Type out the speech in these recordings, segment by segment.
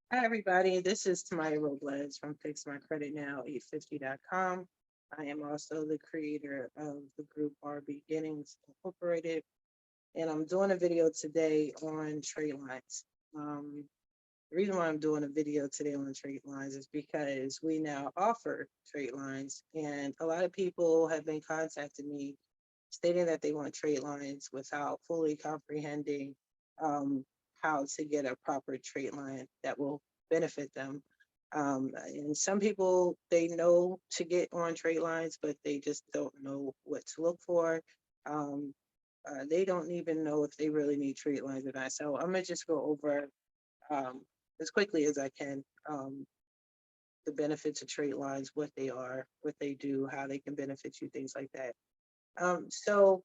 Hi, everybody. This is Tamaya Robles from FixMyCreditNow850.com. I am also the creator of the group Our Beginnings Incorporated, and I'm doing a video today on trade lines. The reason why I'm doing a video today on trade lines is because we now offer trade lines, and a lot of people have been contacting me stating that they want trade lines without fully comprehending um, how to get a proper trade line that will benefit them. And some people, they know to get on trade lines, but they just don't know what to look for. Um, they don't even know if they really need trade lines or not. So I'm gonna just go over um, as quickly as I can the benefits of trade lines, what they are, what they do, how they can benefit you, things like that. So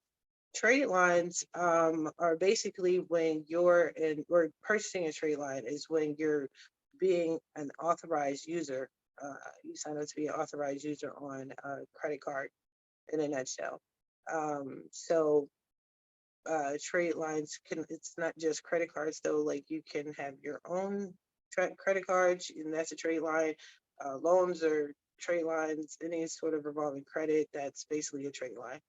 trade lines are basically when you're in or purchasing a trade line is when you're being an authorized user. You sign up to be an authorized user on a credit card in a nutshell. So trade lines can, it's not just credit cards though, like you can have your own credit cards and that's a trade line. Loans or trade lines, any sort of revolving credit, that's basically a trade line.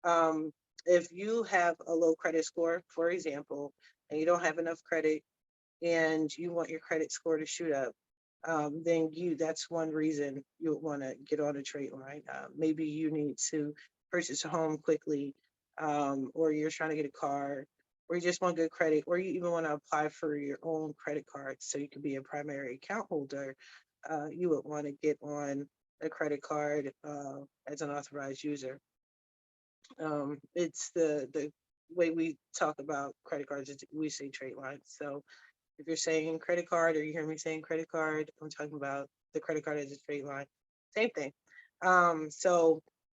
um, if you have a low credit score, for example, and you don't have enough credit and you want your credit score to shoot up, then that's one reason you would want to get on a trade line. Maybe you need to purchase a home quickly, or you're trying to get a car, or you just want good credit, or you even want to apply for your own credit card so you can be a primary account holder. You would want to get on a credit card as an authorized user. It's the way we talk about credit cards is we say trade lines. So if you're saying credit card or you hear me saying credit card, I'm talking about the credit card as a trade line. Same thing.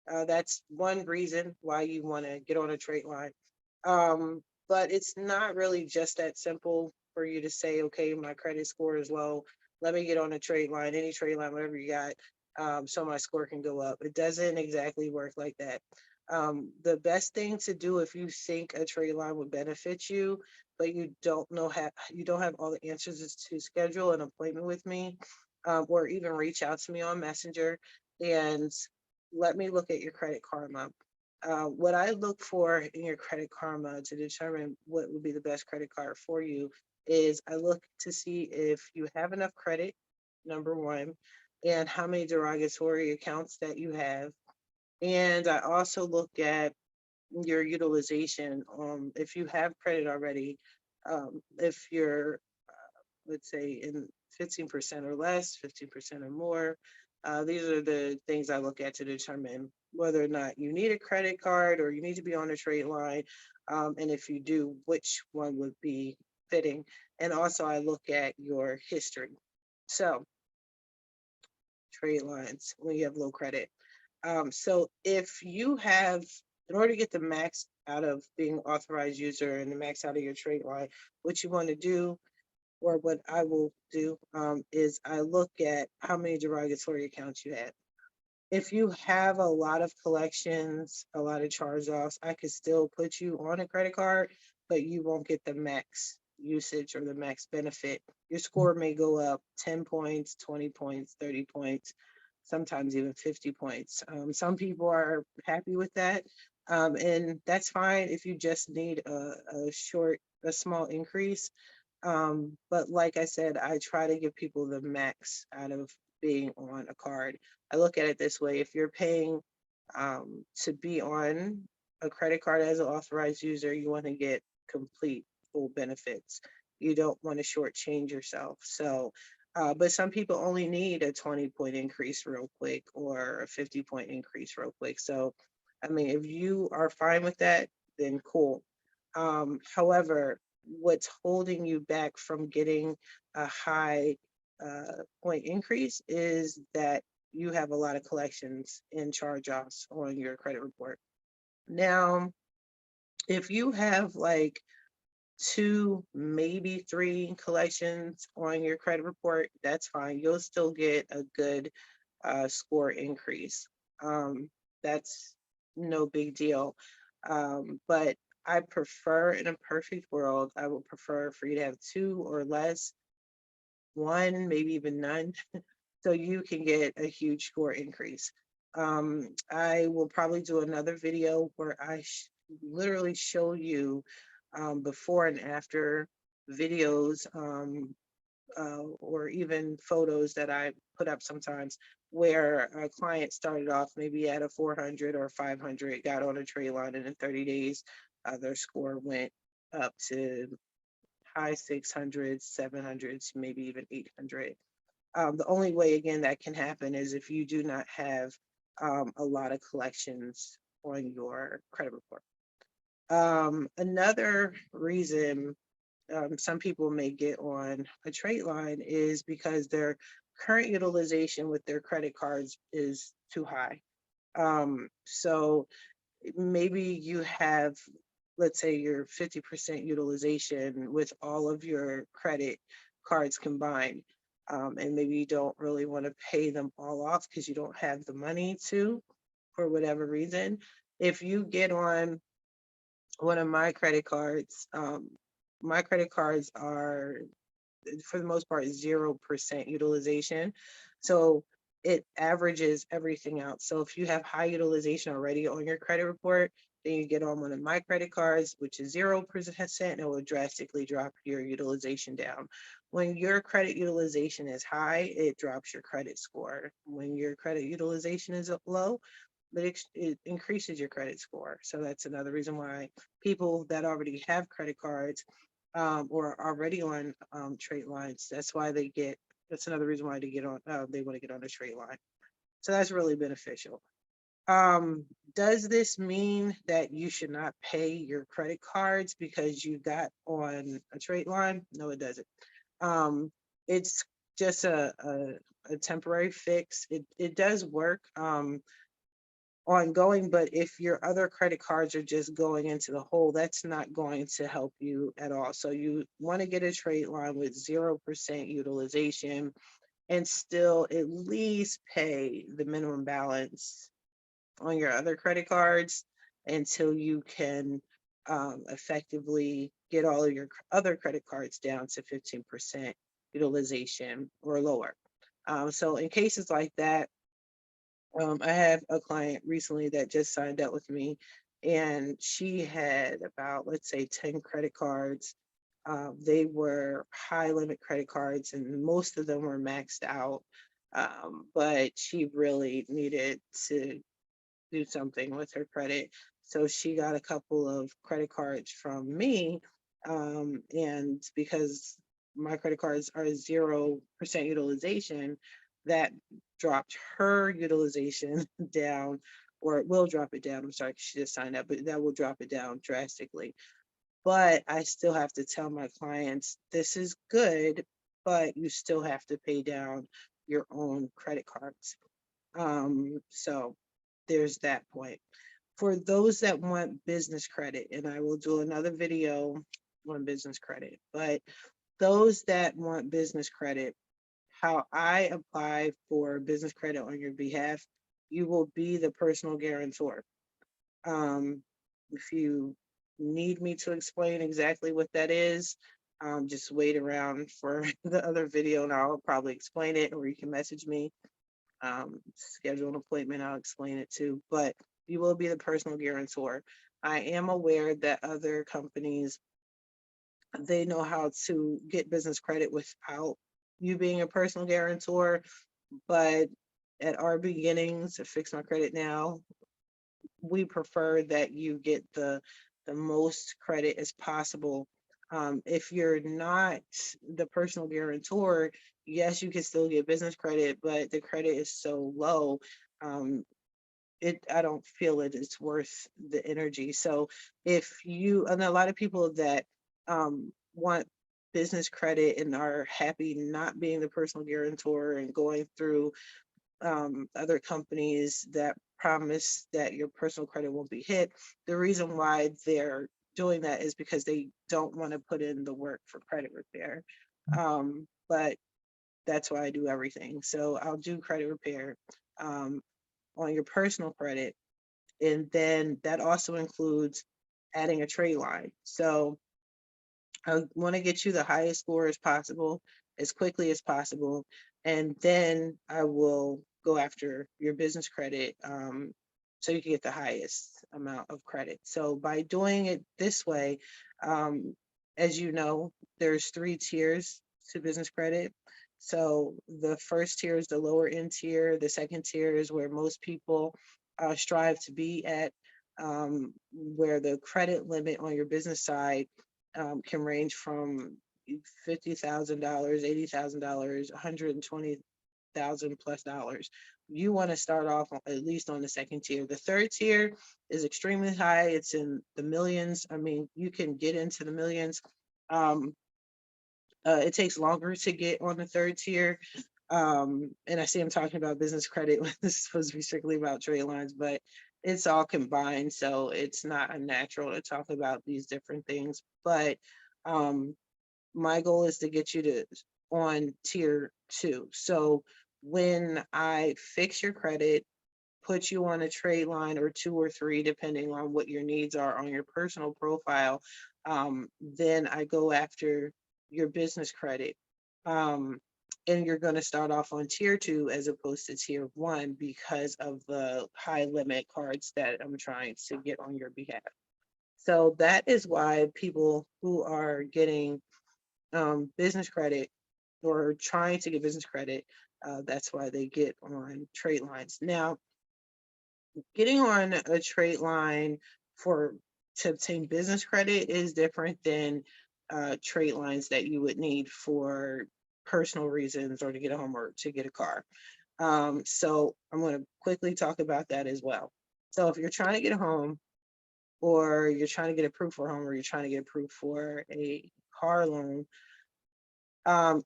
That's one reason why you want to get on a trade line. But it's not really just that simple for you to say, okay, my credit score is low. Let me get on a trade line, any trade line, whatever you got, so my score can go up. It doesn't exactly work like that. The best thing to do if you think a trade line would benefit you, but you don't know how, you don't have all the answers, is to schedule an appointment with me, or even reach out to me on Messenger and let me look at your credit karma. What I look for in your credit karma to determine what would be the best credit card for you is I look to see if you have enough credit, number one, and how many derogatory accounts that you have. And I also look at your utilization. If you have credit already, if you're, let's say, in 15% or less, 15% or more, these are the things I look at to determine whether or not you need a credit card or you need to be on a trade line. And if you do, which one would be fitting. And also, I look at your history. So, trade lines when you have low credit. So if you have, in order to get the max out of being authorized user and the max out of your trade line, what you want to do, or what I will do, is I look at how many derogatory accounts you have. If you have a lot of collections, a lot of charge-offs, I could still put you on a credit card, but you won't get the max usage or the max benefit. Your score may go up 10 points, 20 points, 30 points, sometimes even 50 points. Some people are happy with that. And that's fine if you just need a small increase. But like I said, I try to give people the max out of being on a card. I look at it this way: if you're paying to be on a credit card as an authorized user, you want to get complete full benefits. You don't want to shortchange yourself. So, but some people only need a 20-point increase real quick or a 50-point increase real quick. So, I mean, if you are fine with that, then cool. However, what's holding you back from getting a high point increase is that you have a lot of collections and charge-offs on your credit report. Now, if you have like two, maybe three collections on your credit report, that's fine. You'll still get a good score increase. That's no big deal. But I prefer, in a perfect world, I would prefer for you to have two or less one, maybe even none, so you can get a huge score increase. I will probably do another video where I literally show you before and after videos, or even photos that I put up sometimes, where a client started off maybe at a 400 or 500, got on a trade line, and in 30 days, their score went up to high 600s, 700s, maybe even 800. The only way, again, that can happen is if you do not have a lot of collections on your credit report. Another reason some people may get on a trade line is because their current utilization with their credit cards is too high. So maybe you have, let's say, your 50% utilization with all of your credit cards combined. And maybe you don't really want to pay them all off because you don't have the money to, for whatever reason. If you get on one of my credit cards are, for the most part, 0% utilization. So it averages everything out. So if you have high utilization already on your credit report, then you get on one of my credit cards, which is 0%, and it will drastically drop your utilization down. When your credit utilization is high, it drops your credit score. When your credit utilization is low, but it increases your credit score. So that's another reason why people that already have credit cards or are already on trade lines, that's another reason why they want to get on a trade line. So that's really beneficial. Does this mean that you should not pay your credit cards because you got on a trade line? No, it doesn't. It's just a temporary fix. It does work ongoing, but if your other credit cards are just going into the hole, that's not going to help you at all. So you want to get a trade line with 0% utilization and still at least pay the minimum balance on your other credit cards until you can effectively get all of your other credit cards down to 15% utilization or lower. So in cases like that, I have a client recently that just signed up with me, and she had about, let's say, 10 credit cards. They were high limit credit cards, and most of them were maxed out. But she really needed to do something with her credit. So she got a couple of credit cards from me. And because my credit cards are 0% utilization, that dropped her utilization down, or it will drop it down. I'm sorry, she just signed up, but that will drop it down drastically. But I still have to tell my clients, this is good, but you still have to pay down your own credit cards. So there's that point. For those that want business credit, and I will do another video on business credit, but those that want business credit, how I apply for business credit on your behalf, you will be the personal guarantor. If you need me to explain exactly what that is, just wait around for the other video and I'll probably explain it, or you can message me, schedule an appointment, I'll explain it too, but you will be the personal guarantor. I am aware that other companies, they know how to get business credit without you being a personal guarantor, but at our beginnings to Fix My Credit Now, we prefer that you get the most credit as possible. If you're not the personal guarantor, yes, you can still get business credit, but the credit is so low, I don't feel it is worth the energy. So if you, and a lot of people that want business credit and are happy not being the personal guarantor and going through other companies that promise that your personal credit won't be hit. The reason why they're doing that is because they don't want to put in the work for credit repair. But that's why I do everything. So I'll do credit repair on your personal credit. And then that also includes adding a trade line. So I want to get you the highest score as possible, as quickly as possible, and then I will go after your business credit, so you can get the highest amount of credit. So by doing it this way, um, as you know, there's 3 tiers to business credit. So the first tier is the lower end tier. The second tier is where most people strive to be at, where the credit limit on your business side can range from $50,000, $80,000, $120,000 plus dollars. You want to start off at least on the second tier. The third tier is extremely high. It's in the millions. I mean, you can get into the millions. Um, it takes longer to get on the third tier. And I see I'm talking about business credit when this is supposed to be strictly about trade lines, but it's all combined. So it's not unnatural to talk about these different things. But um, my goal is to get you to on tier 2. So when I fix your credit, put you on a trade line or 2 or 3, depending on what your needs are on your personal profile, then I go after your business credit. Um, and you're going to start off on tier 2 as opposed to tier 1 because of the high limit cards that I'm trying to get on your behalf. So that is why people who are getting business credit or trying to get business credit, that's why they get on trade lines. Now, getting on a trade line for to obtain business credit is different than trade lines that you would need for personal reasons or to get a home or to get a car. So I'm going to quickly talk about that as well. So if you're trying to get a home, or you're trying to get approved for a home, or you're trying to get approved for a car loan,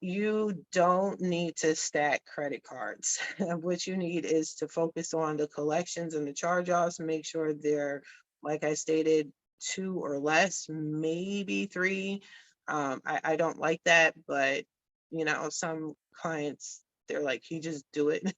you don't need to stack credit cards. What you need is to focus on the collections and the charge-offs, make sure they're, like I stated, 2 or less, maybe 3. I don't like that, but some clients, they're like, you just do it.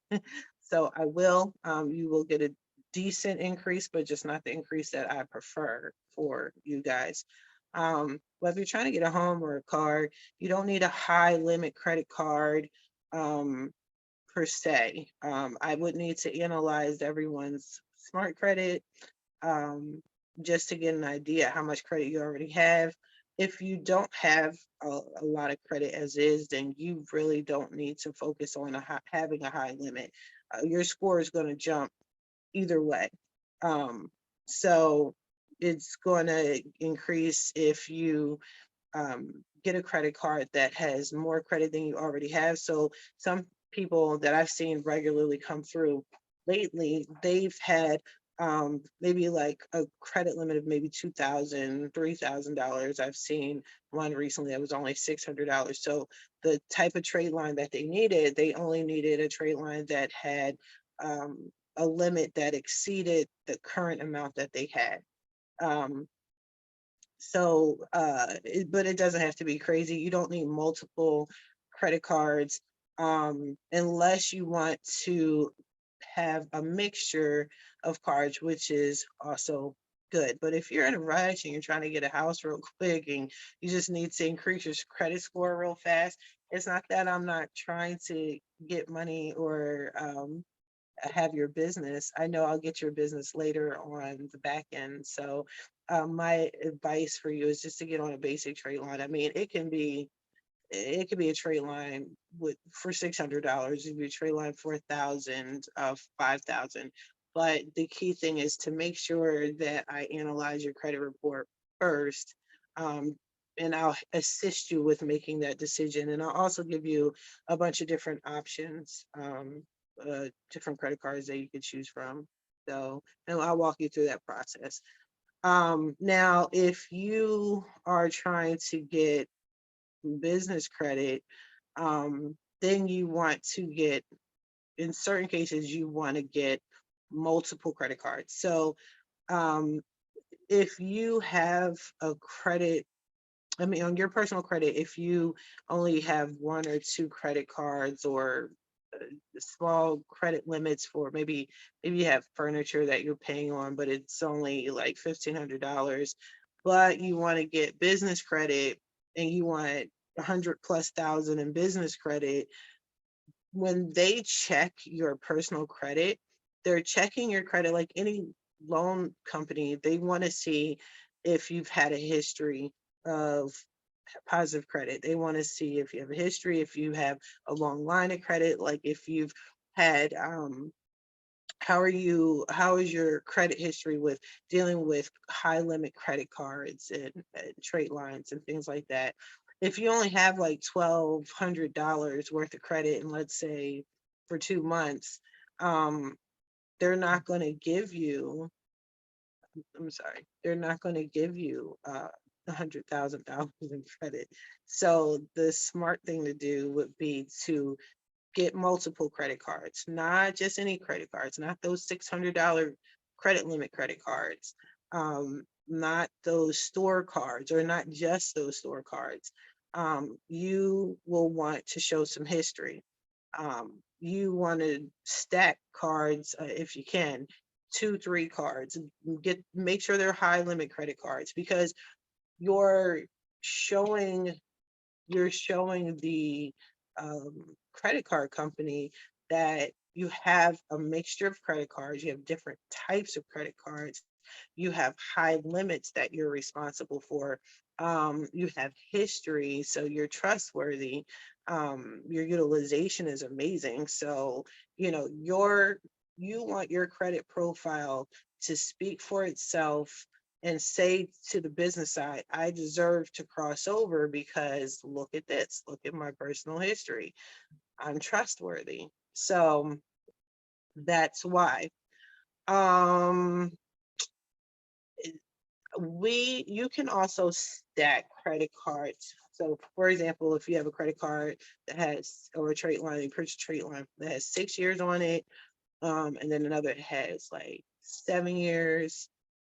So I will, you will get a decent increase, but just not the increase that I prefer for you guys. But if you're trying to get a home or a car, you don't need a high limit credit card per se. I would need to analyze everyone's smart credit, um, just to get an idea how much credit you already have. If you don't have a lot of credit as is, then you really don't need to focus on having a high limit. Your score is going to jump either way. Um, so it's going to increase if you get a credit card that has more credit than you already have. So some people that I've seen regularly come through lately, they've had maybe like a credit limit of maybe $2,000, $3,000. I've seen one recently that was only $600. So the type of trade line that they needed, they only needed a trade line that had a limit that exceeded the current amount that they had. Um, but it doesn't have to be crazy. You don't need multiple credit cards unless you want to have a mixture of cards, which is also good. But if you're in a rush and you're trying to get a house real quick and you just need to increase your credit score real fast, it's not that I'm not trying to get money or have your business. I know I'll get your business later on the back end. So my advice for you is just to get on a basic trade line. I mean, it could be a trade line with for $600. It could be a trade line for 1,000 of 5,000. But the key thing is to make sure that I analyze your credit report first. Um, and I'll assist you with making that decision. And I'll also give you a bunch of different options, different credit cards that you could choose from. So, and I'll walk you through that process. Now, if you are trying to get business credit, then you want to get, in certain cases, you want to get multiple credit cards. So um, if you have a credit, I mean, on your personal credit, if you only have 1 or 2 credit cards or small credit limits for maybe you have furniture that you're paying on, but it's only like $1,500, but you want to get business credit, and you want 100,000+ in business credit, when they check your personal credit, they're checking your credit like any loan company. They want to see if you've had a history of positive credit. They want to see if you have a history, if you have a long line of credit, like if you've had how is your credit history with dealing with high limit credit cards and trade lines and things like that. If you only have like $1,200 worth of credit, and let's say for 2 months, um, they're not going to give you, I'm sorry, they're not going to give you $100,000 in credit. So the smart thing to do would be to get multiple credit cards, not just any credit cards, not those $600 credit limit credit cards, not those store cards, or not just those store cards. You will want to show some history. You want to stack cards if you can, 2, 3 cards. Make sure they're high limit credit cards, because you're showing you're showing the credit card company that you have a mixture of credit cards, you have different types of credit cards, you have high limits that you're responsible for, you have history, so you're trustworthy, your utilization is amazing. So, you want your credit profile to speak for itself and say to the business side, I deserve to cross over because look at this, look at my personal history. I'm trustworthy. So that's why. Um, you can also stack credit cards. So for example, if you have a credit card that has, or a trade line, you purchase a trade line that has 6 years on it, and then another has like 7 years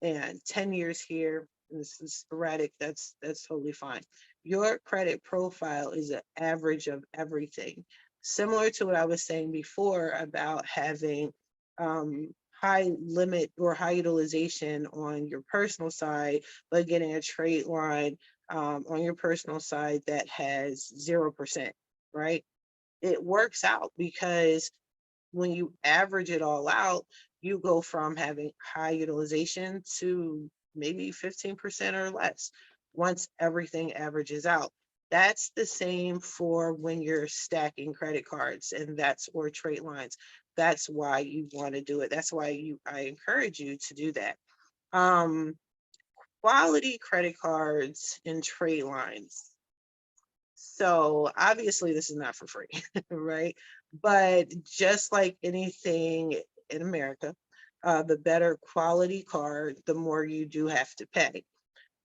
and 10 years here, and this is sporadic, that's totally fine. Your credit profile is an average of everything. Similar to what I was saying before about having high limit or high utilization on your personal side, but getting a trade line on your personal side that has 0%, right? It works out because when you average it all out, you go from having high utilization to maybe 15% or less once everything averages out. That's the same for when you're stacking credit cards, and that's or trade lines. That's why you want to do it. That's why I encourage you to do that. Um, Quality credit cards and trade lines. So obviously this is not for free, right? But just like anything in America, the better quality card, the more you do have to pay.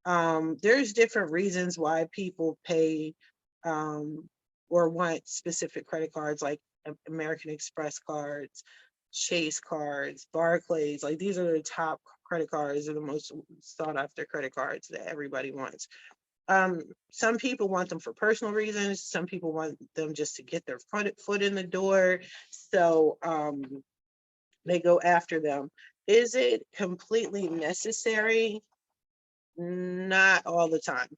There's different reasons why people pay or want specific credit cards, like American Express cards, Chase cards, Barclays. Like these are the top credit cards, are the most sought after credit cards that everybody wants. Some people want them for personal reasons. Some people want them just to get their foot in the door. So they go after them. Is it completely necessary? Not all the time.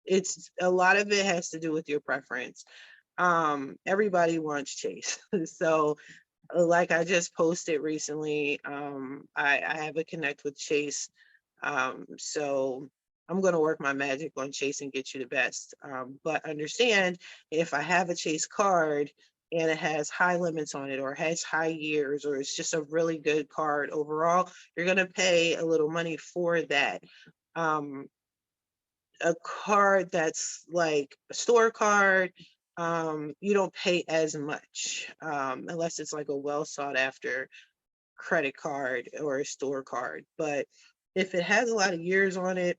It's a lot of it has to do with your preference. Everybody wants Chase. So like I just posted recently, I have a connect with Chase. So I'm going to work my magic on Chase and get you the best. But understand, if I have a Chase card and it has high limits on it, or has high years, or it's just a really good card overall, you're going to pay a little money for that. A card that's like a store card, you don't pay as much, unless it's like a well sought after credit card or a store card. But if it has a lot of years on it,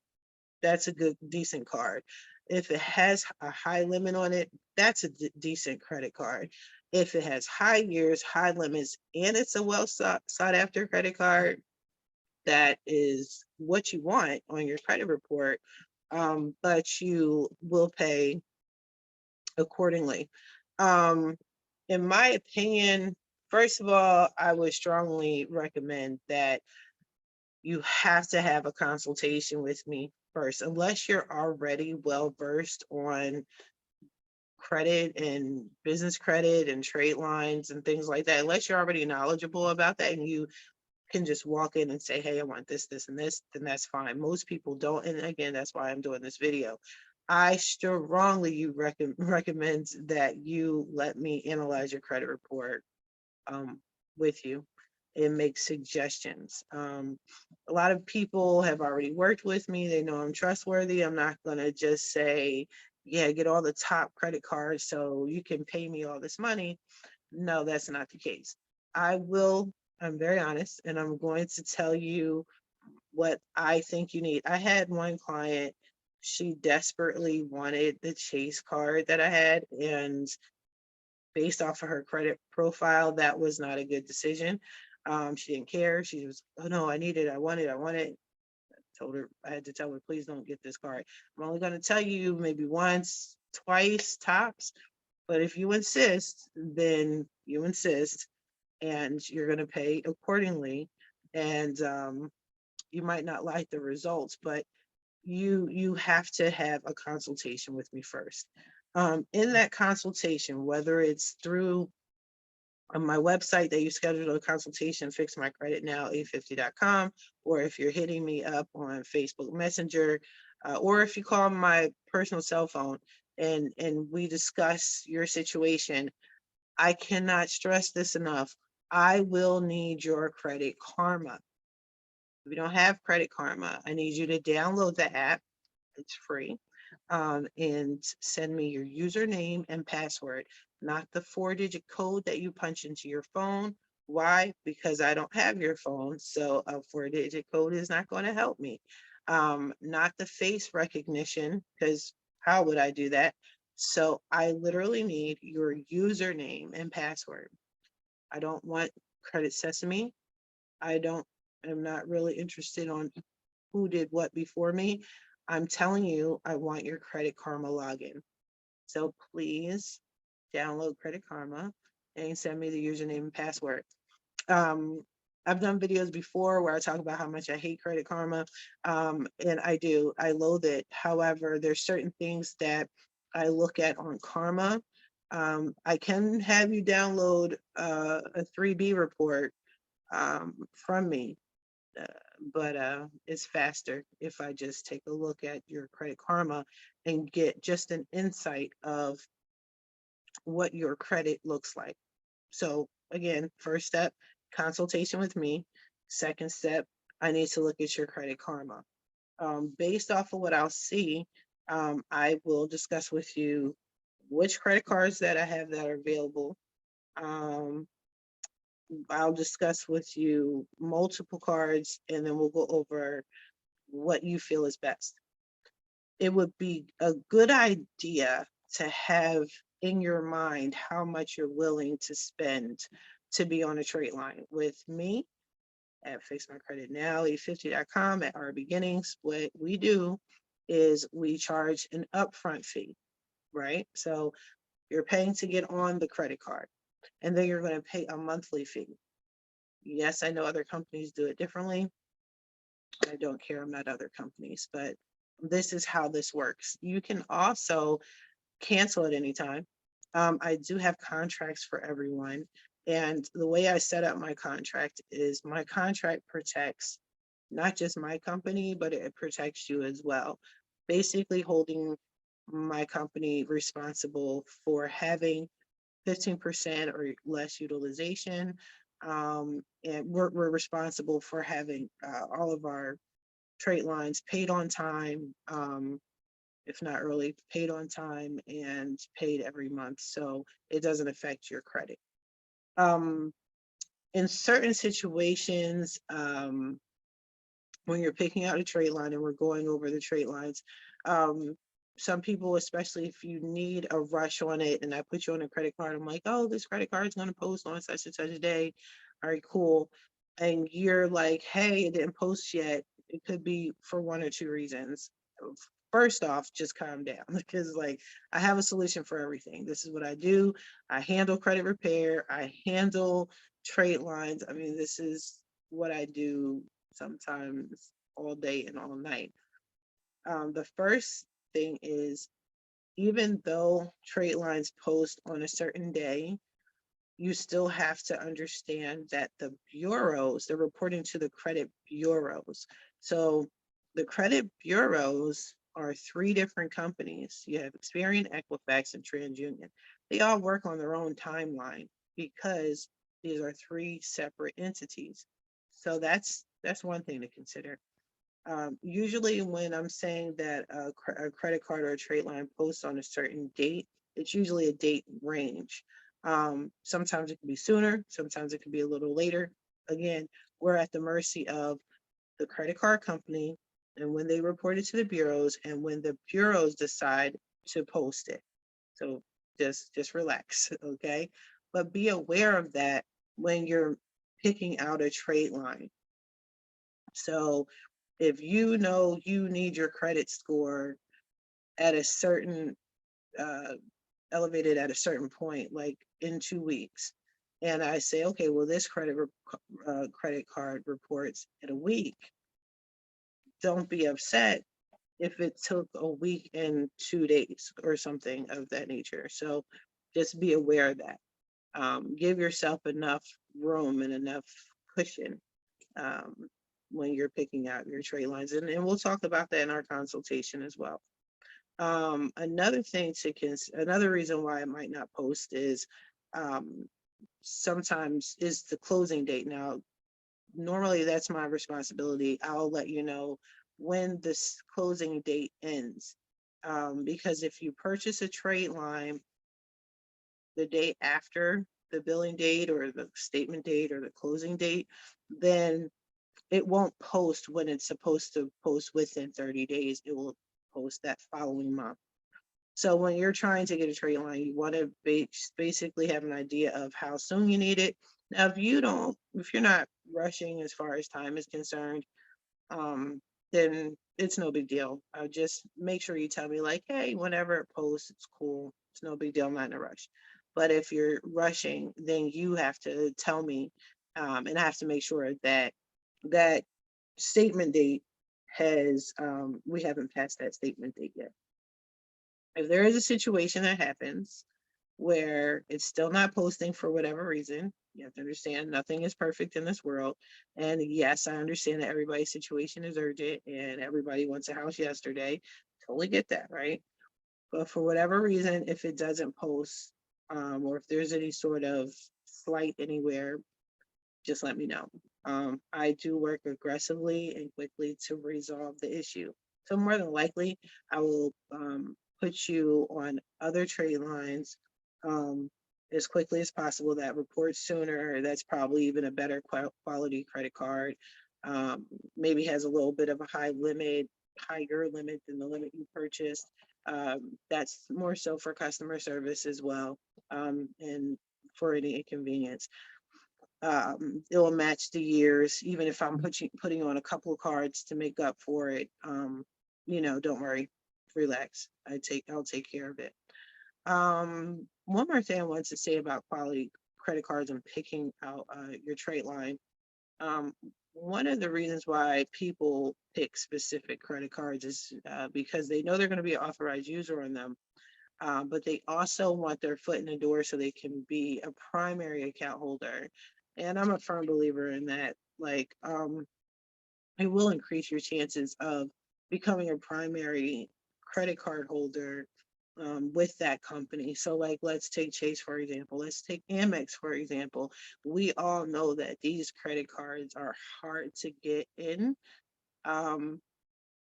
that's a decent card. If it has a high limit on it, that's a decent credit card. If it has high years, high limits, and it's a well sought after credit card, that is what you want on your credit report, but you will pay accordingly. Um, in my opinion, first of all, I would strongly recommend that you have to have a consultation with me first, unless you're already well versed on credit and business credit and trade lines and things like that, unless you're already knowledgeable about that and you can just walk in and say, hey, I want this, this, and this, then that's fine. Most people don't. And again, that's why I'm doing this video. I strongly recommend that you let me analyze your credit report with you and make suggestions. A lot of people have already worked with me. They know I'm trustworthy. I'm not going to just say, yeah, get all the top credit cards so you can pay me all this money. No, that's not the case. I'm very honest, and I'm going to tell you what I think you need. I had one client, she desperately wanted the Chase card that I had, and based off of her credit profile, that was not a good decision. She didn't care. She was, oh no, I need it. I want it. I want it. Told her, I had to tell her, please don't get this card. I'm only going to tell you maybe once, twice tops. But if you insist, then you insist, and you're going to pay accordingly. And you might not like the results, but you have to have a consultation with me first. In that consultation, whether it's through on my website that you schedule a consultation, Fix My Credit Now, 850.com, or if you're hitting me up on Facebook Messenger, or if you call my personal cell phone and we discuss your situation, I cannot stress this enough. I will need your Credit Karma. If you don't have Credit Karma, I need you to download the app. It's free. And send me your username and password, not the 4-digit code that you punch into your phone. Why? Because I don't have your phone, so a 4-digit code is not going to help me. Not the face recognition, because how would I do that? So I literally need your username and password. I don't want Credit Sesame. I'm not really interested on who did what before me. I'm telling you, I want your Credit Karma login. So please download Credit Karma and send me the username and password. Um, I've done videos before where I talk about how much I hate Credit Karma. And I loathe it. However, there's certain things that I look at on Karma. I can have you download a 3B report from me, uh, but it's faster if I just take a look at your Credit Karma and get just an insight of what your credit looks like. So again, first step, consultation with me. Second step, I need to look at your Credit Karma. Based off of what I'll see, I will discuss with you which credit cards that I have that are available. I'll discuss with you multiple cards, and then we'll go over what you feel is best. It would be a good idea to have in your mind how much you're willing to spend to be on a trade line with me at Fix My Credit Now, 850.com at our beginnings. What we do is we charge an upfront fee, right? So you're paying to get on the credit card, and then you're going to pay a monthly fee. Yes, I know other companies do it differently. I don't care, I'm not other companies, but this is how this works. You can also cancel at any time. I do have contracts for everyone. And the way I set up my contract is my contract protects not just my company, but it protects you as well. Basically holding my company responsible for having 15% or less utilization. And we're responsible for having all of our trade lines paid on time, if not early, paid on time and paid every month. So it doesn't affect your credit. In certain situations, when you're picking out a trade line and we're going over the trade lines, some people, especially if you need a rush on it and I put you on a credit card, I'm like, oh, this credit card is going to post on such and such a day. All right, cool. And you're like, hey, it didn't post yet. It could be for one or two reasons. First off, just calm down because like I have a solution for everything. This is what I do. I handle credit repair. I handle trade lines. I mean, this is what I do sometimes all day and all night. The first thing is, even though trade lines post on a certain day, you still have to understand that the bureaus, they're reporting to the credit bureaus. So the credit bureaus are three different companies. You have Experian, Equifax, and TransUnion. They all work on their own timeline because these are three separate entities. So that's one thing to consider. Usually when I'm saying that a credit card or a trade line posts on a certain date, it's usually a date range. Sometimes it can be sooner, sometimes it can be a little later. Again, we're at the mercy of the credit card company and when they report it to the bureaus and when the bureaus decide to post it. So just relax, okay? But be aware of that when you're picking out a trade line. So if you know you need your credit score at a certain uh, elevated at a certain point, like in 2 weeks, and I say, okay, well, this credit card reports in a week. Don't be upset if it took a week and 2 days or something of that nature. So just be aware of that. Give yourself enough room and enough cushion um, when you're picking out your trade lines. And we'll talk about that in our consultation as well. Another thing another reason why I might not post is um, sometimes is the closing date. Now, normally that's my responsibility. I'll let you know when this closing date ends. Because if you purchase a trade line the day after the billing date or the statement date or the closing date, then it won't post when it's supposed to post within 30 days. It will post that following month. So when you're trying to get a trade line, you want to basically have an idea of how soon you need it. Now, if you're not rushing as far as time is concerned, then it's no big deal. Just make sure you tell me like, hey, whenever it posts, it's cool. It's no big deal. I'm not in a rush. But if you're rushing, then you have to tell me, and I have to make sure that that statement date has, we haven't passed that statement date yet. If there is a situation that happens where it's still not posting for whatever reason, you have to understand nothing is perfect in this world. And yes, I understand that everybody's situation is urgent and everybody wants a house yesterday. Totally get that, right? But for whatever reason, if it doesn't post, or if there's any sort of slight anywhere, just let me know. I do work aggressively and quickly to resolve the issue. So more than likely, I will put you on other trade lines as quickly as possible that report sooner. That's probably even a better quality credit card. Maybe has a little bit of a higher limit than the limit you purchased. That's more so for customer service as well, and for any inconvenience. It will match the years, even if I'm putting on a couple of cards to make up for it. Don't worry, relax. I'll take care of it. One more thing I wanted to say about quality credit cards and picking out your trade line. Um, One of the reasons why people pick specific credit cards is because they know they're going to be an authorized user on them, but they also want their foot in the door so they can be a primary account holder. And I'm a firm believer in that. Like, it will increase your chances of becoming a primary credit card holder with that company. So, like, let's take Chase for example. Let's take Amex for example. We all know that these credit cards are hard to get in. Um,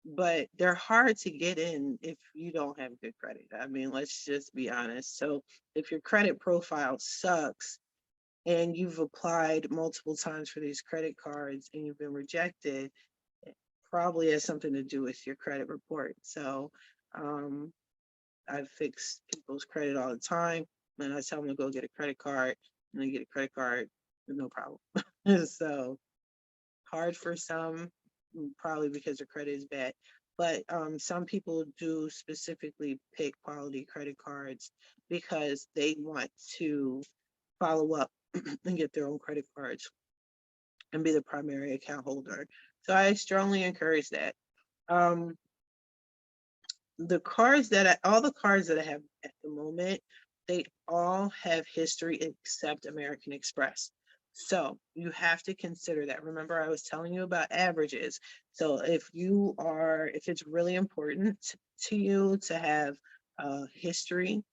but they're hard to get in if you don't have good credit. I mean, let's just be honest. So if your credit profile sucks and you've applied multiple times for these credit cards and you've been rejected, it probably has something to do with your credit report. So um, I fix people's credit all the time, and I tell them to go get a credit card, and they get a credit card with no problem. So hard for some, probably because their credit is bad. But some people do specifically pick quality credit cards because they want to follow up and get their own credit cards and be the primary account holder. So I strongly encourage that. Um, all the cards that I have at the moment, they all have history except American Express. So you have to consider that. Remember, I was telling you about averages. So if it's really important to you to have history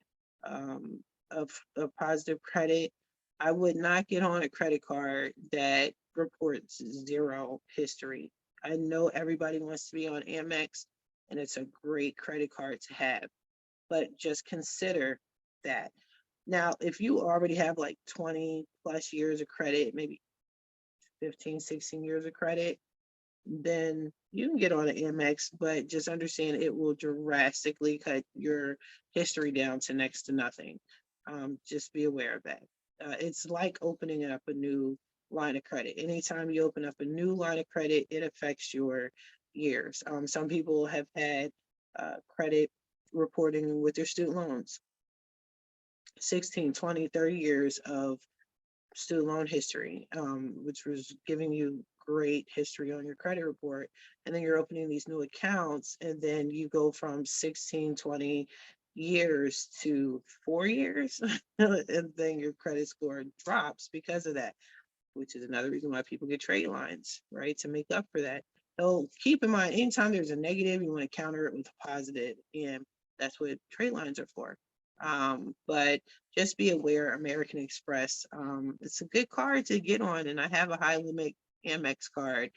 um, of positive credit, I would not get on a credit card that reports zero history. I know everybody wants to be on Amex, and it's a great credit card to have, but just consider that. Now, if you already have like 20 plus years of credit, maybe 15, 16 years of credit, then you can get on an Amex, but just understand it will drastically cut your history down to next to nothing. Just be aware of that. It's like opening up a new line of credit. Anytime you open up a new line of credit, it affects your years. Some people have had credit reporting with their student loans, 16, 20, 30 years of student loan history, which was giving you great history on your credit report. And then you're opening these new accounts, and then you go from 16, 20 years to 4 years, and then your credit score drops because of that, which is another reason why people get trade lines, right? To make up for that. So keep in mind, anytime there's a negative, you want to counter it with a positive, and that's what trade lines are for. But just be aware, American Express, it's a good card to get on, and I have a high limit Amex card.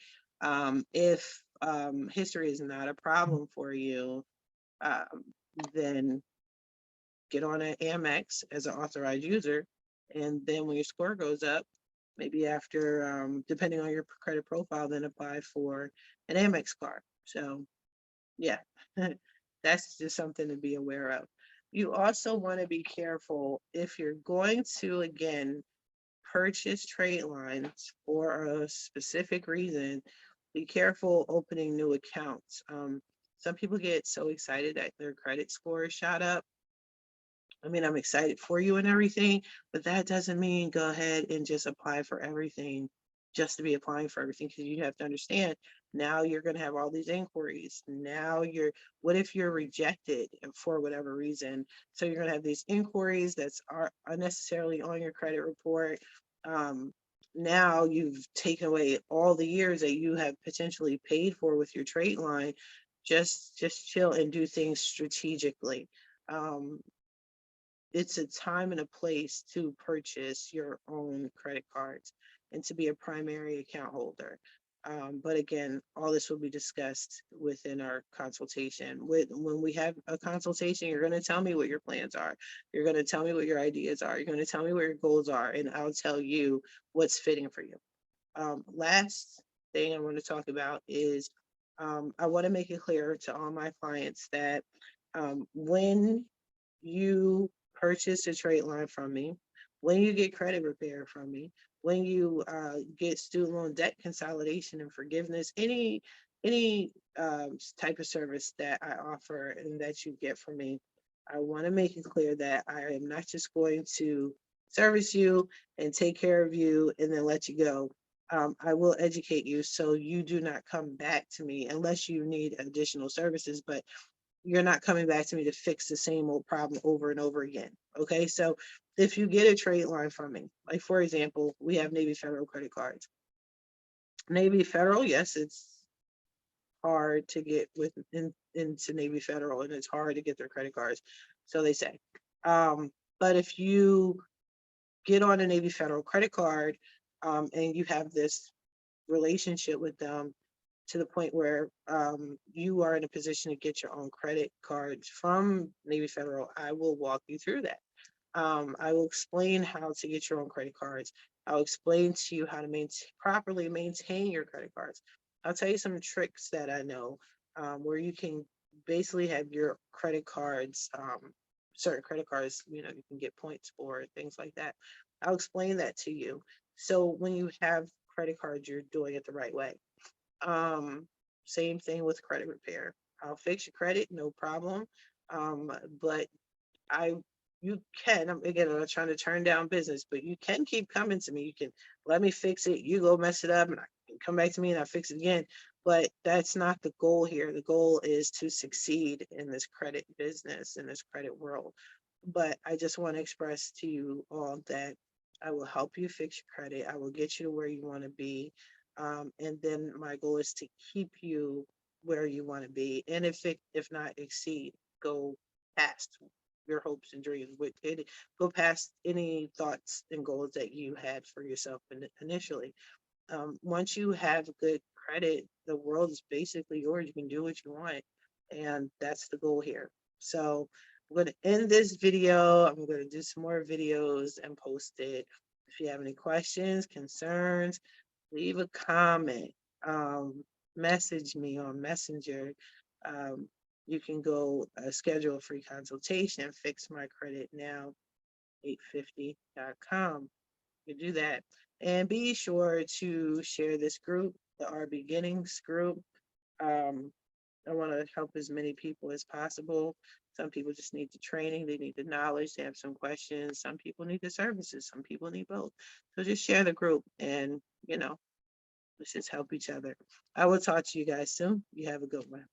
If history is not a problem for you, um, then get on an Amex as an authorized user. And then when your score goes up, maybe after, depending on your credit profile, then apply for an Amex card. So yeah, that's just something to be aware of. You also want to be careful if you're going to, again, purchase trade lines for a specific reason. Be careful opening new accounts. Some people get so excited that their credit score is shot up. I mean, I'm excited for you and everything, but that doesn't mean go ahead and just apply for everything just to be applying for everything, because you have to understand now you're going to have all these inquiries. Now what if you're rejected for whatever reason? So you're going to have these inquiries that's are unnecessarily on your credit report. Um, Now you've taken away all the years that you have potentially paid for with your trade line. Just chill and do things strategically. Um, it's a time and a place to purchase your own credit cards and to be a primary account holder. But again, all this will be discussed within our consultation. When we have a consultation, you're going to tell me what your plans are. You're going to tell me what your ideas are. You're going to tell me what your goals are, and I'll tell you what's fitting for you. Last thing I want to talk about is I want to make it clear to all my clients that when you purchase a trade line from me, when you get credit repair from me, when you get student loan debt consolidation and forgiveness, any type of service that I offer and that you get from me, I want to make it clear that I am not just going to service you and take care of you and then let you go. I will educate you so you do not come back to me unless you need additional services, but you're not coming back to me to fix the same old problem over and over again. Okay. So if you get a trade line from me, like for example, we have Navy Federal credit cards. Navy Federal, yes, it's hard to get into Navy Federal, and it's hard to get their credit cards. So they say. But if you get on a Navy Federal credit card, and you have this relationship with them, to the point where you are in a position to get your own credit cards from Navy Federal, I will walk you through that. I will explain how to get your own credit cards. I'll explain to you how to properly maintain your credit cards. I'll tell you some tricks that I know, where you can basically have your credit cards, certain credit cards, you can get points for, things like that. I'll explain that to you. So when you have credit cards, you're doing it the right way. Same thing with credit repair. I'll fix your credit, no problem. But I, you can, again, I'm not trying to turn down business, but you can keep coming to me. You can let me fix it. You go mess it up and I can come back to me and I fix it again. But that's not the goal here. The goal is to succeed in this credit business, in this credit world. But I just want to express to you all that I will help you fix your credit. I will get you to where you want to be. And then my goal is to keep you where you want to be. And if not exceed, go past your hopes and dreams with it, go past any thoughts and goals that you had for yourself initially. Once you have good credit, the world is basically yours. You can do what you want. And that's the goal here. So I'm going to end this video. I'm going to do some more videos and post it. If you have any questions, concerns, leave a comment. Message me on Messenger. Um, you can go schedule a free consultation, fix my credit now, 850.com. You do that. And be sure to share this group, the Our Beginnings group. Um, I want to help as many people as possible. Some people just need the training, they need the knowledge, they have some questions. Some people need the services, some people need both. So just share the group and, let's just help each other. I will talk to you guys soon. You have a good one.